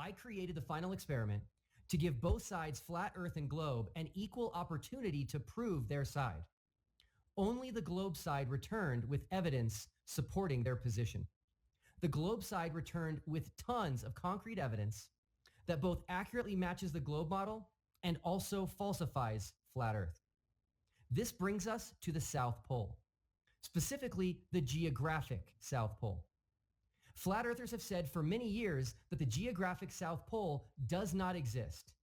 I created the final experiment to give both sides, flat Earth and globe, an equal opportunity to prove their side. Only the globe side returned with evidence supporting their position. The globe side returned with tons of concrete evidence that both accurately matches the globe model and also falsifies flat Earth. This brings us to the South Pole, specifically the geographic South Pole. Flat Earthers have said for many years that the geographic South Pole does not exist.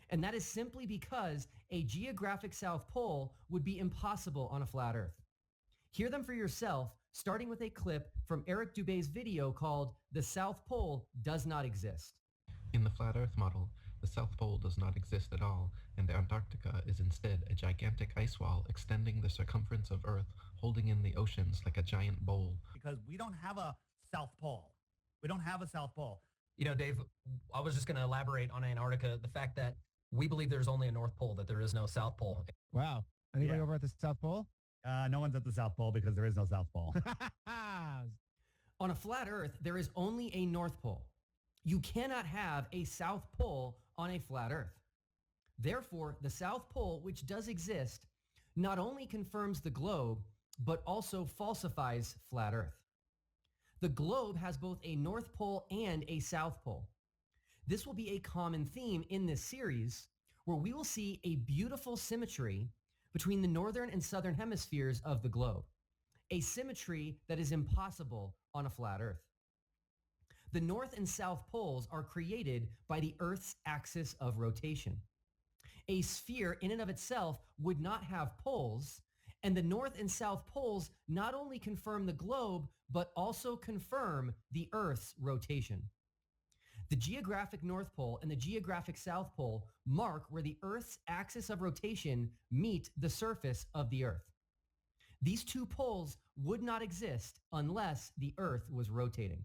And that is simply because a geographic South Pole would be impossible on a flat Earth. Hear them for yourself, starting with a clip from Eric Dubé's video called "The South Pole Does Not Exist." In the flat Earth model, the South Pole does not exist at all, and Antarctica is instead a gigantic ice wall extending the circumference of Earth, holding in the oceans like a giant bowl. Because we don't have a South Pole. We don't have a South Pole. You know, Dave, I was just going to elaborate on Antarctica, the fact that we believe there's only a North Pole, that there is no South Pole. Wow. Anybody over at the South Pole? No one's at the South Pole because there is no South Pole. On a flat Earth, there is only a North Pole. You cannot have a South Pole on a flat Earth. Therefore, the South Pole, which does exist, not only confirms the globe, but also falsifies flat Earth. The globe has both a North Pole and a South Pole. This will be a common theme in this series, where we will see a beautiful symmetry between the northern and southern hemispheres of the globe, a symmetry that is impossible on a flat Earth. The North and South poles are created by the Earth's axis of rotation. A sphere in and of itself would not have poles, and the North and South poles not only confirm the globe, but also confirm the Earth's rotation. The geographic North Pole and the geographic South Pole mark where the Earth's axis of rotation meet the surface of the Earth. These two poles would not exist unless the Earth was rotating.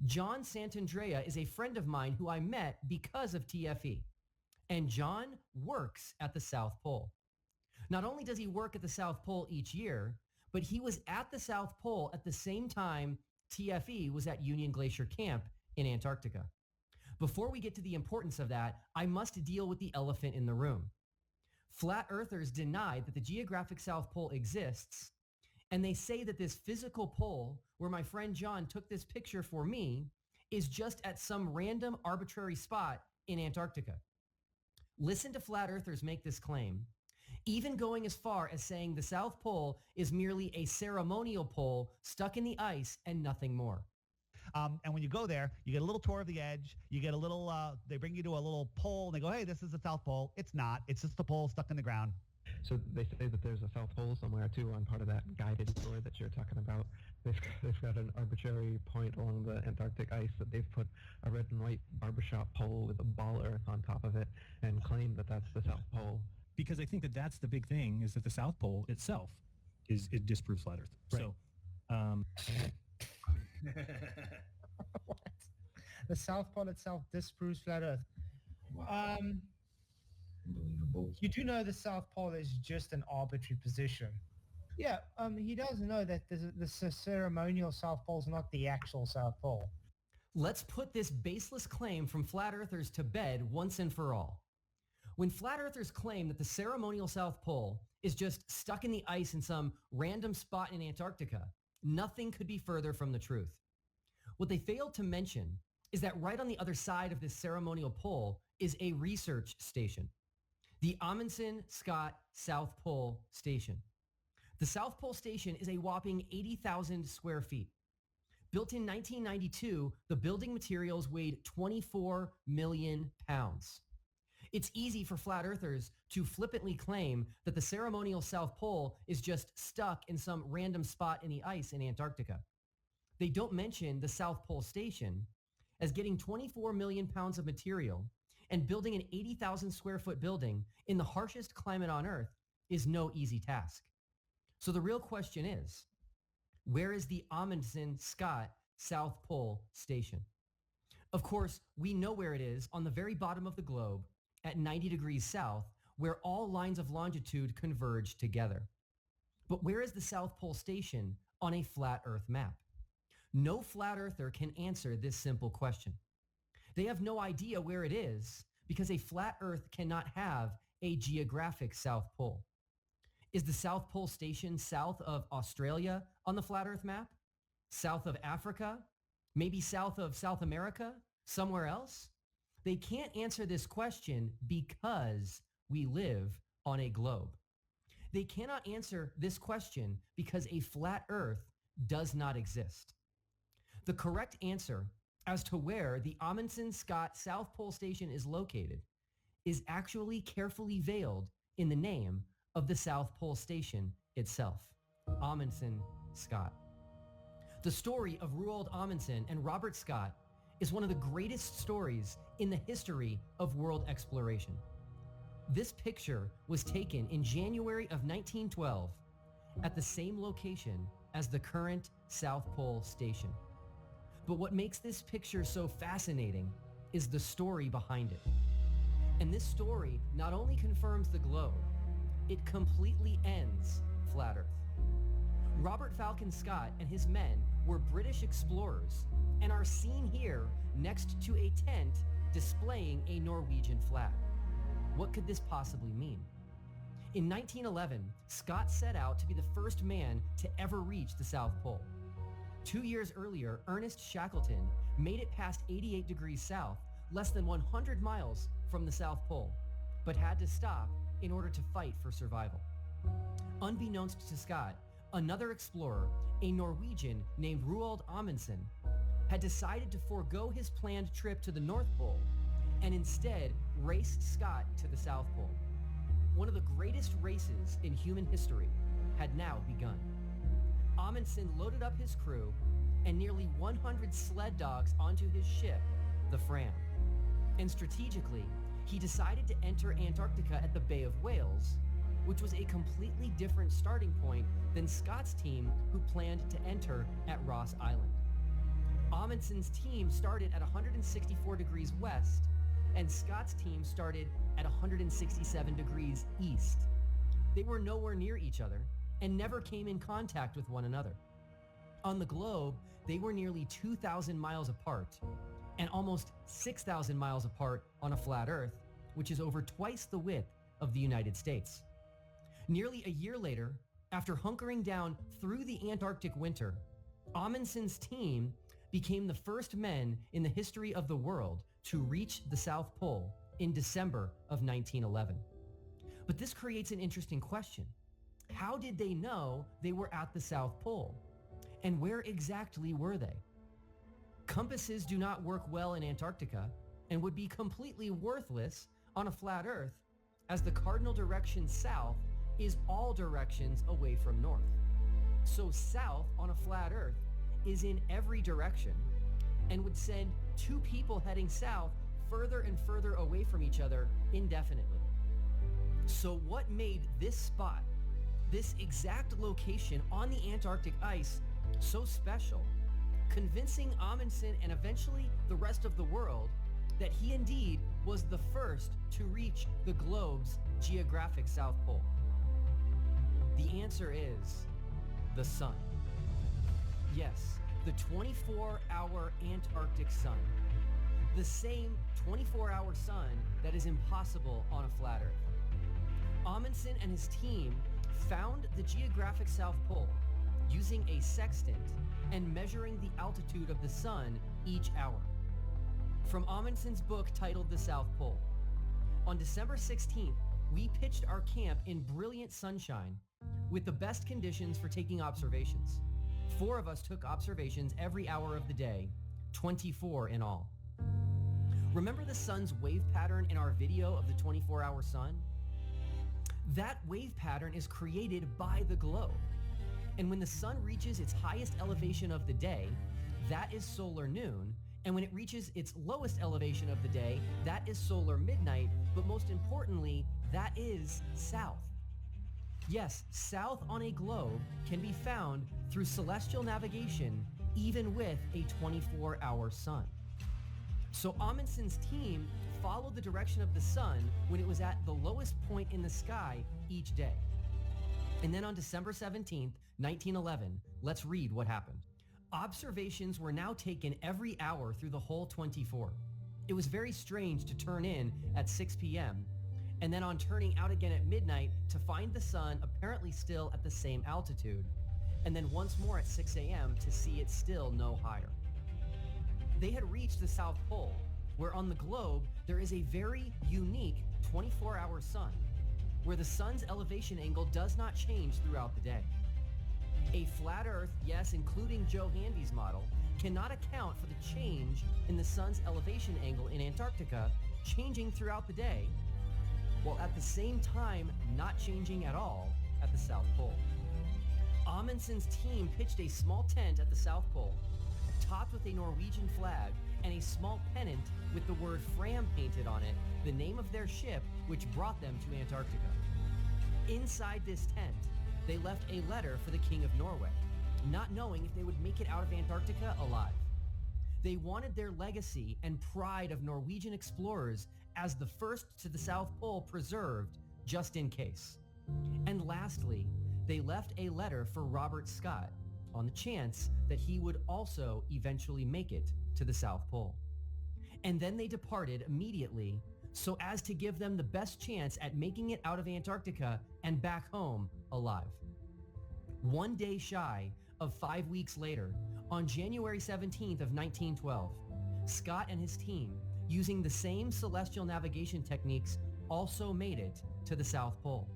John Santandrea is a friend of mine who I met because of TFE, and John works at the South Pole. Not only does he work at the South Pole each year, but he was at the South Pole at the same time TFE was at Union Glacier Camp in Antarctica. Before we get to the importance of that, I must deal with the elephant in the room. Flat Earthers deny that the geographic South Pole exists, and they say that this physical pole, where my friend John took this picture for me, is just at some random arbitrary spot in Antarctica. Listen to Flat Earthers make this claim, even going as far as saying the South Pole is merely a ceremonial pole stuck in the ice and nothing more. And when you go there, you get a little tour of the edge. You get a little, they bring you to a little pole and they go, hey, this is the South Pole. It's not. It's just the pole stuck in the ground. So they say that there's a South Pole somewhere too on part of that guided tour that you're talking about. They've got an arbitrary point along the Antarctic ice that they've put a red and white barbershop pole with a ball earth on top of it and claim that that's the South Pole. Because I think that that's the big thing, is that the South Pole itself it disproves flat Earth. Right. So, What? The South Pole itself disproves flat Earth. Wow. Unbelievable. You do know the South Pole is just an arbitrary position. Yeah, he does know that the ceremonial South Pole is not the actual South Pole. Let's put this baseless claim from Flat Earthers to bed once and for all. When Flat Earthers claim that the ceremonial South Pole is just stuck in the ice in some random spot in Antarctica, nothing could be further from the truth. What they failed to mention is that right on the other side of this ceremonial pole is a research station, the Amundsen-Scott South Pole Station. The South Pole Station is a whopping 80,000 square feet. Built in 1992, the building materials weighed 24 million pounds. It's easy for Flat Earthers to flippantly claim that the ceremonial South Pole is just stuck in some random spot in the ice in Antarctica. They don't mention the South Pole Station as getting 24 million pounds of material and building an 80,000 square foot building in the harshest climate on Earth is no easy task. So the real question is, where is the Amundsen-Scott South Pole Station? Of course, we know where it is on the very bottom of the globe at 90 degrees south, where all lines of longitude converge together. But where is the South Pole Station on a flat Earth map? No flat earther can answer this simple question. They have no idea where it is because a flat Earth cannot have a geographic South Pole. Is the South Pole Station south of Australia on the flat Earth map? South of Africa? Maybe south of South America? Somewhere else? They can't answer this question because we live on a globe. They cannot answer this question because a flat Earth does not exist. The correct answer as to where the Amundsen-Scott South Pole Station is located is actually carefully veiled in the name of the South Pole Station itself, Amundsen-Scott. The story of Roald Amundsen and Robert Scott is one of the greatest stories in the history of world exploration. This picture was taken in January of 1912 at the same location as the current South Pole Station. But what makes this picture so fascinating is the story behind it. And this story not only confirms the globe, it completely ends flat Earth. Robert Falcon Scott and his men were British explorers and are seen here next to a tent displaying a Norwegian flag. What could this possibly mean? In 1911, Scott set out to be the first man to ever reach the South Pole. 2 years earlier, Ernest Shackleton made it past 88 degrees south, less than 100 miles from the South Pole, but had to stop in order to fight for survival. Unbeknownst to Scott, another explorer, a Norwegian named Roald Amundsen, had decided to forego his planned trip to the North Pole and instead race Scott to the South Pole. One of the greatest races in human history had now begun. Amundsen loaded up his crew and nearly 100 sled dogs onto his ship, the Fram. And strategically, he decided to enter Antarctica at the Bay of Whales, which was a completely different starting point than Scott's team, who planned to enter at Ross Island. Amundsen's team started at 164 degrees west, and Scott's team started at 167 degrees east. They were nowhere near each other and never came in contact with one another. On the globe, they were nearly 2,000 miles apart and almost 6,000 miles apart on a flat Earth, which is over twice the width of the United States. Nearly a year later, after hunkering down through the Antarctic winter, Amundsen's team became the first men in the history of the world to reach the South Pole in December of 1911. But this creates an interesting question. How did they know they were at the South Pole? And where exactly were they? Compasses do not work well in Antarctica and would be completely worthless on a flat Earth, as the cardinal direction south is all directions away from north. So south on a flat Earth is in every direction and would send two people heading south further and further away from each other indefinitely. So what made this spot, this exact location on the Antarctic ice, so special, convincing Amundsen and eventually the rest of the world that he indeed was the first to reach the globe's geographic South Pole? The answer is the sun. Yes, the 24-hour Antarctic sun. The same 24-hour sun that is impossible on a flat Earth. Amundsen and his team found the geographic South Pole using a sextant and measuring the altitude of the sun each hour. From Amundsen's book titled The South Pole. On December 16th, we pitched our camp in brilliant sunshine with the best conditions for taking observations. 4 of us took observations every hour of the day, 24 in all. Remember the sun's wave pattern in our video of the 24-hour sun? That wave pattern is created by the globe. And when the sun reaches its highest elevation of the day, that is solar noon. And when it reaches its lowest elevation of the day, that is solar midnight. But most importantly, that is south. Yes, south on a globe can be found through celestial navigation, even with a 24-hour sun. So Amundsen's team followed the direction of the sun when it was at the lowest point in the sky each day. And then on December 17th, 1911, let's read what happened. Observations were now taken every hour through the whole 24. It was very strange to turn in at 6 p.m. and then on turning out again at midnight to find the sun apparently still at the same altitude, and then once more at 6 a.m. to see it still no higher. They had reached the South Pole, where on the globe there is a very unique 24-hour sun, where the sun's elevation angle does not change throughout the day. A flat Earth, yes, including Joe Handy's model, cannot account for the change in the sun's elevation angle in Antarctica changing throughout the day, while at the same time not changing at all at the South Pole. Amundsen's team pitched a small tent at the South Pole, topped with a Norwegian flag and a small pennant with the word Fram painted on it, the name of their ship which brought them to Antarctica. Inside this tent, they left a letter for the King of Norway, not knowing if they would make it out of Antarctica alive. They wanted their legacy and pride of Norwegian explorers as the first to the South Pole preserved, just in case. And lastly, they left a letter for Robert Scott on the chance that he would also eventually make it to the South Pole. And then they departed immediately so as to give them the best chance at making it out of Antarctica and back home alive. One day shy of 5 weeks later, on January 17th of 1912, Scott and his team, using the same celestial navigation techniques, also made it to the South Pole.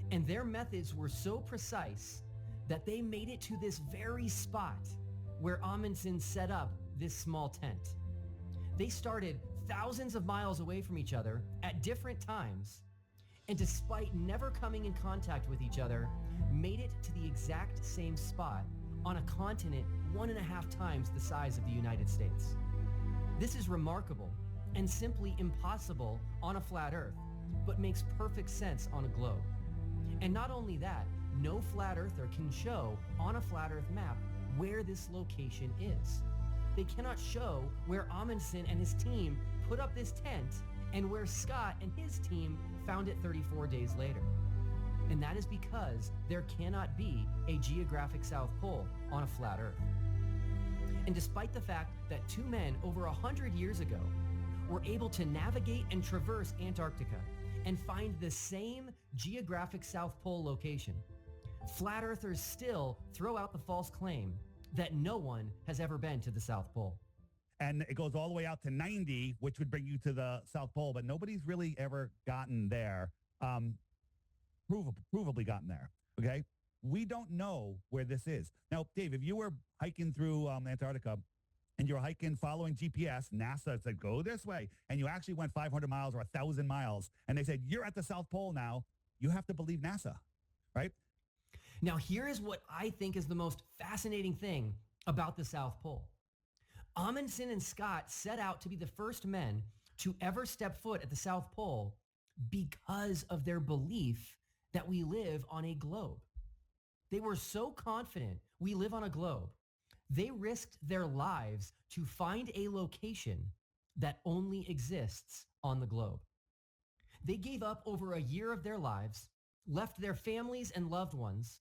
And their methods were so precise that they made it to this very spot where Amundsen set up this small tent. They started thousands of miles away from each other at different times, and despite never coming in contact with each other, made it to the exact same spot on a continent 1.5 times the size of the United States. This is remarkable and simply impossible on a flat Earth, but makes perfect sense on a globe. And not only that, no flat earther can show on a flat Earth map where this location is. They cannot show where Amundsen and his team put up this tent and where Scott and his team found it 34 days later. And that is because there cannot be a geographic South Pole on a flat Earth. And despite the fact that two men over 100 years ago were able to navigate and traverse Antarctica and find the same geographic South Pole location, flat earthers still throw out the false claim that no one has ever been to the South Pole. And it goes all the way out to 90, which would bring you to the South Pole, but nobody's really ever gotten there, provably gotten there, okay? We don't know where this is. Now, Dave, if you were hiking through Antarctica and you're hiking following GPS, NASA said, go this way, and you actually went 500 miles or 1,000 miles, and they said, you're at the South Pole now, you have to believe NASA, right? Now, here is what I think is the most fascinating thing about the South Pole. Amundsen and Scott set out to be the first men to ever step foot at the South Pole because of their belief that we live on a globe. They were so confident we live on a globe, they risked their lives to find a location that only exists on the globe. They gave up over a year of their lives, left their families and loved ones,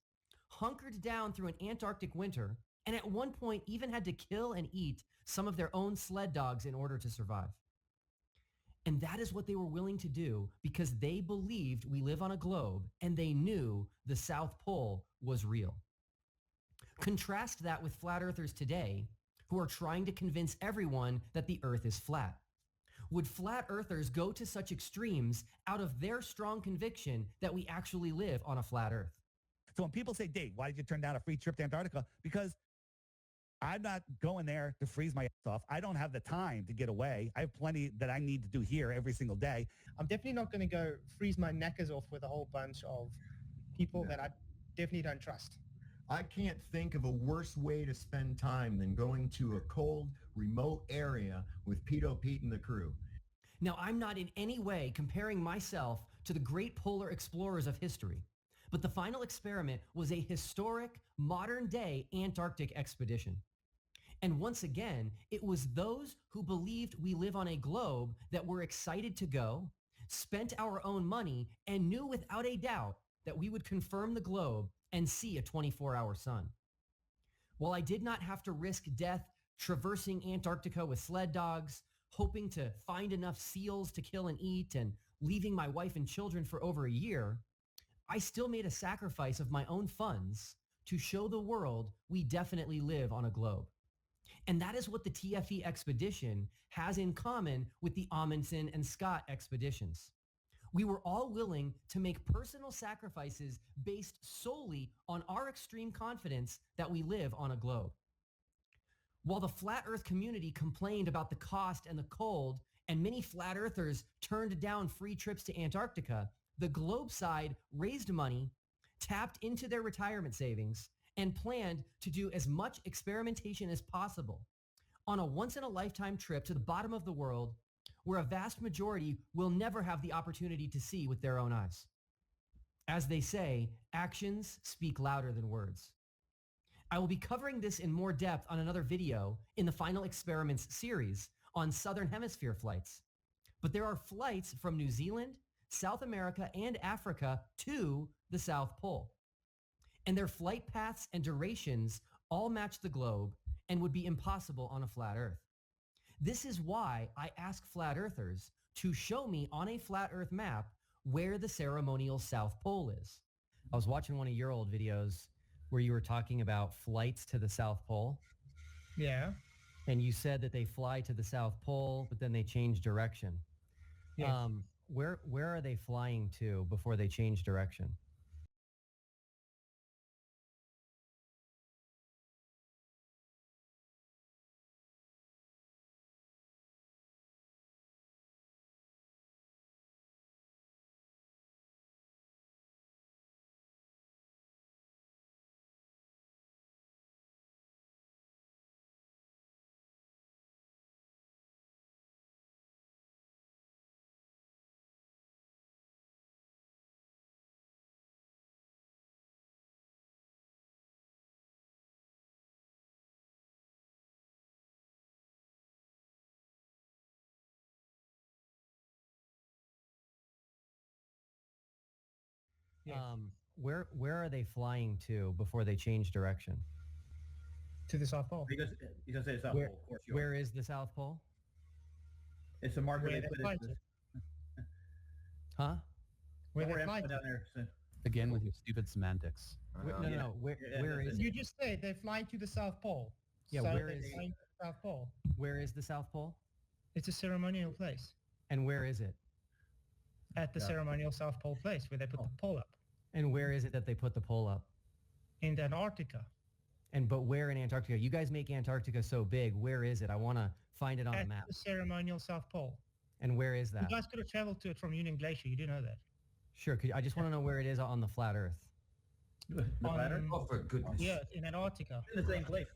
hunkered down through an Antarctic winter, and at one point even had to kill and eat some of their own sled dogs in order to survive. And that is what they were willing to do because they believed we live on a globe and they knew the South Pole was real. Contrast that with flat earthers today who are trying to convince everyone that the earth is flat. Would flat earthers go to such extremes out of their strong conviction that we actually live on a flat earth? So when people say, Dave, why did you turn down a free trip to Antarctica? Because I'm not going there to freeze my ass off. I don't have the time to get away. I have plenty that I need to do here every single day. I'm definitely not going to go freeze my knackers off with a whole bunch of people that I definitely don't trust. I can't think of a worse way to spend time than going to a cold, remote area with Pedo Pete and the crew. Now, I'm not in any way comparing myself to the great polar explorers of history, but the final experiment was a historic, modern-day Antarctic expedition. And once again, it was those who believed we live on a globe that were excited to go, spent our own money, and knew without a doubt that we would confirm the globe and see a 24-hour sun. While I did not have to risk death traversing Antarctica with sled dogs, hoping to find enough seals to kill and eat and leaving my wife and children for over a year, I still made a sacrifice of my own funds to show the world we definitely live on a globe. And that is what the TFE expedition has in common with the Amundsen and Scott expeditions. We were all willing to make personal sacrifices based solely on our extreme confidence that we live on a globe. While the flat earth community complained about the cost and the cold, and many flat earthers turned down free trips to Antarctica, the globe side raised money, tapped into their retirement savings, and planned to do as much experimentation as possible on a once-in-a-lifetime trip to the bottom of the world where a vast majority will never have the opportunity to see with their own eyes. As they say, actions speak louder than words. I will be covering this in more depth on another video in the Final Experiments series on Southern Hemisphere flights. But there are flights from New Zealand, South America, and Africa to the South Pole. And their flight paths and durations all match the globe and would be impossible on a flat Earth. This is why I ask flat earthers to show me on a flat Earth map where the ceremonial South Pole is. I was watching one of your old videos where you were talking about flights to the South Pole. Yeah. And you said that they fly to the South Pole, but then they change direction. Yes. Where are they flying to before they change direction? Yes. Where are they flying to before they change direction? To the South Pole. Because say South Where- Pole, of course. Where is the South Pole? It's a marker Where they they put fly it. to. Huh? Where they We're fly down to. there. So. Again with your stupid semantics. No. Where is You it? just said they're flying to the South Pole. Yeah, So where they're is- flying to the South Pole. Where is the South Pole? It's a ceremonial place. And where is it? At the Yeah. ceremonial South Pole place where they put the pole up. And where is it that they put the pole up? In Antarctica. But where in Antarctica? You guys make Antarctica so big. Where is it? I want to find it on a At map. the ceremonial South Pole. And where is You that? guys could have traveled to it from Union Glacier. You do know that. Sure. I just want to know where it is on the flat Earth. The ladder? On- Oh, for goodness. Yeah, in Antarctica. In the same place.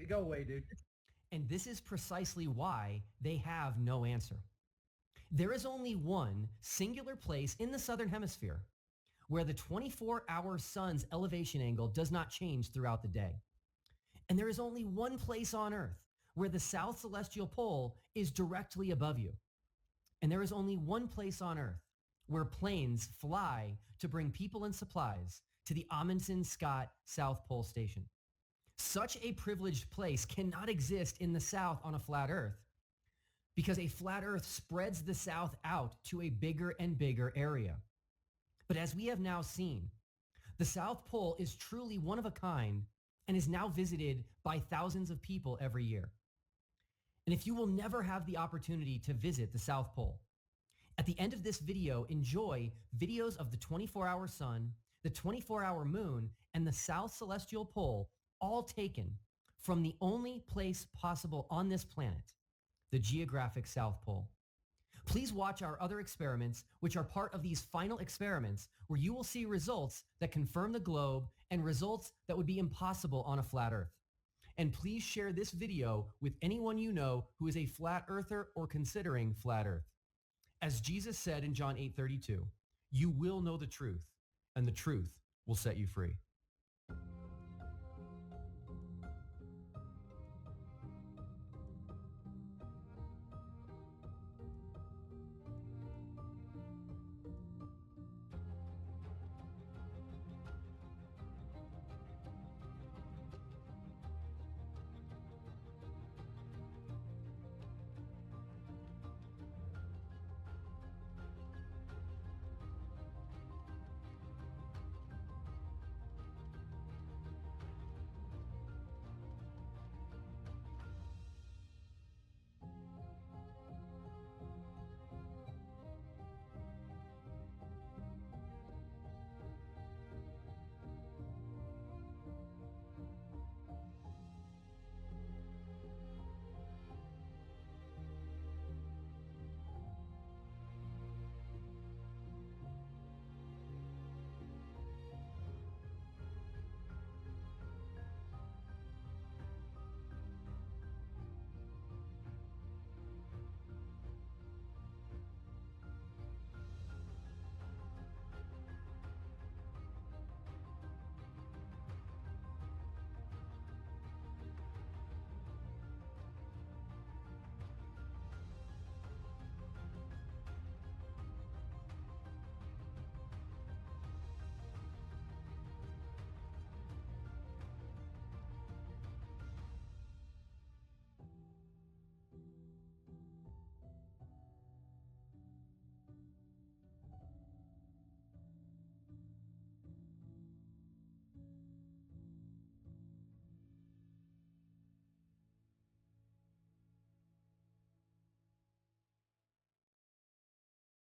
Go away, dude. And this is precisely why they have no answer. There is only one singular place in the Southern Hemisphere where the 24-hour sun's elevation angle does not change throughout the day. And there is only one place on Earth where the South Celestial Pole is directly above you. And there is only one place on Earth where planes fly to bring people and supplies to the Amundsen-Scott South Pole Station. Such a privileged place cannot exist in the South on a flat Earth because a flat Earth spreads the South out to a bigger and bigger area. But as we have now seen, the South Pole is truly one of a kind and is now visited by thousands of people every year. And if you will never have the opportunity to visit the South Pole, at the end of this video, enjoy videos of the 24-hour sun, the 24-hour moon, and the South Celestial Pole, all taken from the only place possible on this planet, the geographic South Pole. Please watch our other experiments, which are part of these final experiments, where you will see results that confirm the globe and results that would be impossible on a flat Earth. And please share this video with anyone you know who is a flat earther or considering flat Earth. As Jesus said in John 8:32, you will know the truth, and the truth will set you free.